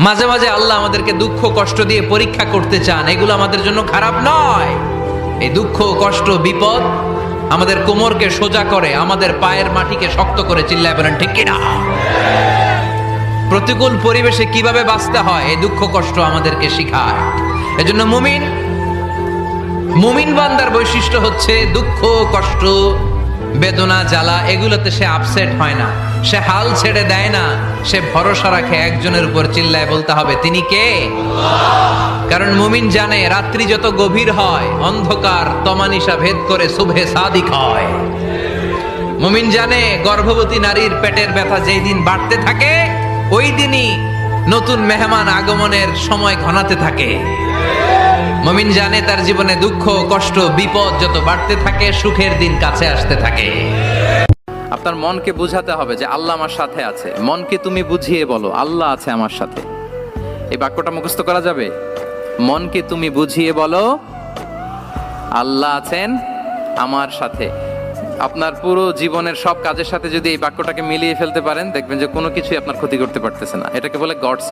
মাঝে মাঝে আল্লাহ আমাদেরকে দুঃখ কষ্ট দিয়ে পরীক্ষা করতে চান, এগুলো আমাদের জন্য খারাপ নয়। এই দুঃখ কষ্ট বিপদ আমাদের কোমরকে সোজা করে, আমাদের পায়ের মাটিকে শক্ত করে। চিল্লায় বলেন ঠিক কিনা? প্রতিকূল পরিবেশে কিভাবে বাঁচতে হয় এই দুঃখ কষ্ট আমাদেরকে শিখায়। এজন্য মুমিন বান্দার বৈশিষ্ট্য হচ্ছে দুঃখ কষ্ট বেদনা জ্বালা এগুলোতে সে আপসেট হয় না, সে হাল ছেড়ে দেয় না, সে ভরসা রাখে একজনের উপর। চিল্লায় বলতে হবে তিনি কে? কারণ মুমিন জানে রাত্রি যত গভীর হয় অন্ধকার তমানিসা ভেদ করে সুবহে সাদিক হয়। মুমিন জানে গর্ভবতী নারীর পেটের ব্যথা যেই দিন বাড়তে থাকে ওই দিনই নতুন মেহমান আগমনের সময় ঘনাতে থাকে। মুমিন জানে তার জীবনে দুঃখ কষ্ট বিপদ যত বাড়তে থাকে সুখের দিন কাছে আসতে থাকে। আপনার মনকে বুঝাতে হবে যে আল্লাহ আমার সাথে আছে। মনকে তুমি বুঝিয়ে বলো আল্লাহ আছে আমার সাথে। এই বাক্যটা মুখস্থ করা যাবে? মনকে তুমি বুঝিয়ে বলো আল্লাহ আছেন আমার সাথে। আপনার পুরো জীবনের সব কাজের সাথে যদি এই বাক্যটাকে মিলিয়ে ফেলতে পারেন দেখবেন যে কোনো কিছুই আপনার ক্ষতি করতে পারতেছে না। এটাকে বলে গডস